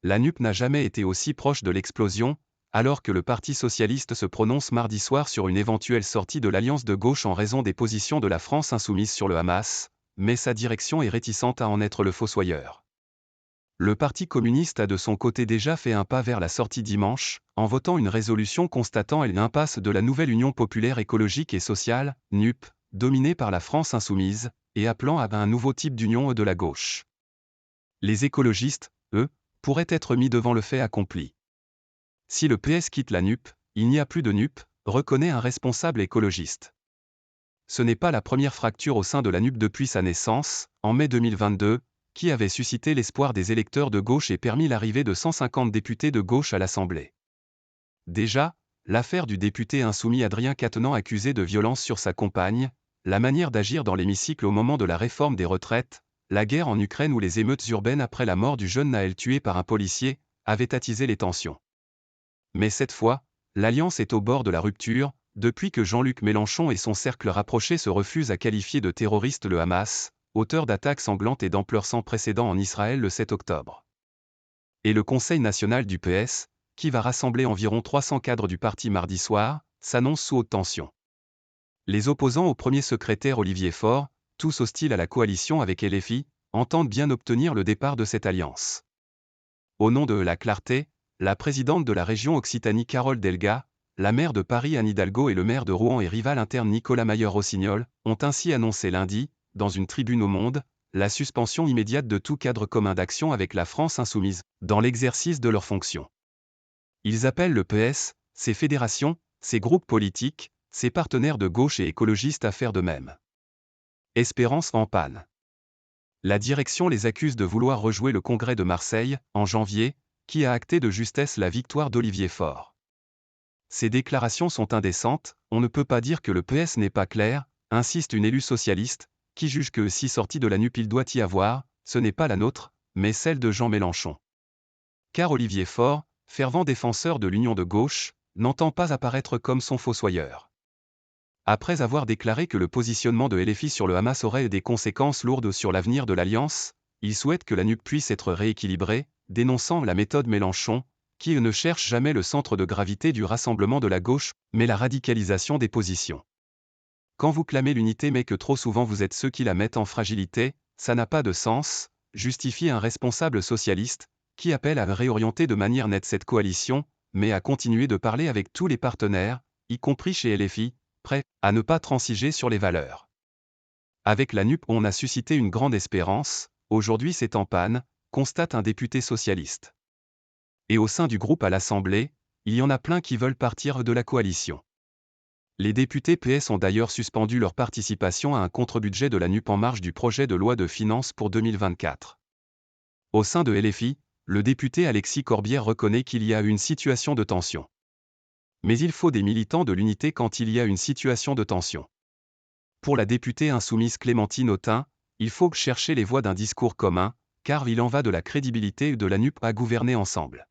La NUP n'a jamais été aussi proche de l'explosion, alors que le Parti socialiste se prononce mardi soir sur une éventuelle sortie de l'alliance de gauche en raison des positions de la France insoumise sur le Hamas, mais sa direction est réticente à en être le fossoyeur. Le Parti communiste a de son côté déjà fait un pas vers la sortie dimanche, en votant une résolution constatant l'impasse de la nouvelle Union populaire écologique et sociale, NUP, dominée par la France insoumise, et appelant à un nouveau type d'union de la gauche. Les écologistes, eux, pourraient être mis devant le fait accompli. Si le PS quitte la NUP, il n'y a plus de NUP, reconnaît un responsable écologiste. Ce n'est pas la première fracture au sein de la NUP depuis sa naissance, en mai 2022, qui avait suscité l'espoir des électeurs de gauche et permis l'arrivée de 150 députés de gauche à l'Assemblée. Déjà, l'affaire du député insoumis Adrien Quatennens accusé de violence sur sa compagne, la manière d'agir dans l'hémicycle au moment de la réforme des retraites, la guerre en Ukraine ou les émeutes urbaines après la mort du jeune Naël tué par un policier, avaient attisé les tensions. Mais cette fois, l'alliance est au bord de la rupture, depuis que Jean-Luc Mélenchon et son cercle rapproché se refusent à qualifier de terroriste le Hamas, auteur d'attaques sanglantes et d'ampleur sans précédent en Israël le 7 octobre. Et le Conseil national du PS, qui va rassembler environ 300 cadres du parti mardi soir, s'annonce sous haute tension. Les opposants au premier secrétaire Olivier Faure, tous hostiles à la coalition avec LFI, entendent bien obtenir le départ de cette alliance. Au nom de la clarté, la présidente de la région Occitanie Carole Delga, la maire de Paris Anne Hidalgo et le maire de Rouen et rival interne Nicolas Mayer-Rossignol, ont ainsi annoncé lundi, dans une tribune au Monde, la suspension immédiate de tout cadre commun d'action avec la France insoumise, dans l'exercice de leurs fonctions. Ils appellent le PS, ses fédérations, ses groupes politiques, ses partenaires de gauche et écologistes à faire de même. Espérance en panne. La direction les accuse de vouloir rejouer le congrès de Marseille, en janvier, qui a acté de justesse la victoire d'Olivier Faure. Ces déclarations sont indécentes, on ne peut pas dire que le PS n'est pas clair, insiste une élue socialiste, qui juge que si sortie de la NUP il doit y avoir, ce n'est pas la nôtre, mais celle de Jean Mélenchon. Car Olivier Faure, fervent défenseur de l'union de gauche, n'entend pas apparaître comme son fossoyeur. Après avoir déclaré que le positionnement de LFI sur le Hamas aurait des conséquences lourdes sur l'avenir de l'Alliance, il souhaite que la NUP puisse être rééquilibrée, dénonçant la méthode Mélenchon, qui ne cherche jamais le centre de gravité du rassemblement de la gauche, mais la radicalisation des positions. Quand vous clamez l'unité mais que trop souvent vous êtes ceux qui la mettent en fragilité, ça n'a pas de sens, justifie un responsable socialiste, qui appelle à réorienter de manière nette cette coalition, mais à continuer de parler avec tous les partenaires, y compris chez LFI, prêts à ne pas transiger sur les valeurs. Avec la NUP on a suscité une grande espérance, aujourd'hui c'est en panne, constate un député socialiste. Et au sein du groupe à l'Assemblée, il y en a plein qui veulent partir de la coalition. Les députés PS ont d'ailleurs suspendu leur participation à un contre-budget de la NUP en marge du projet de loi de finances pour 2024. Au sein de LFI, le député Alexis Corbière reconnaît qu'il y a une situation de tension. Mais il faut des militants de l'unité quand il y a une situation de tension. Pour la députée insoumise Clémentine Autain, il faut chercher les voies d'un discours commun, car il en va de la crédibilité de la NUP à gouverner ensemble.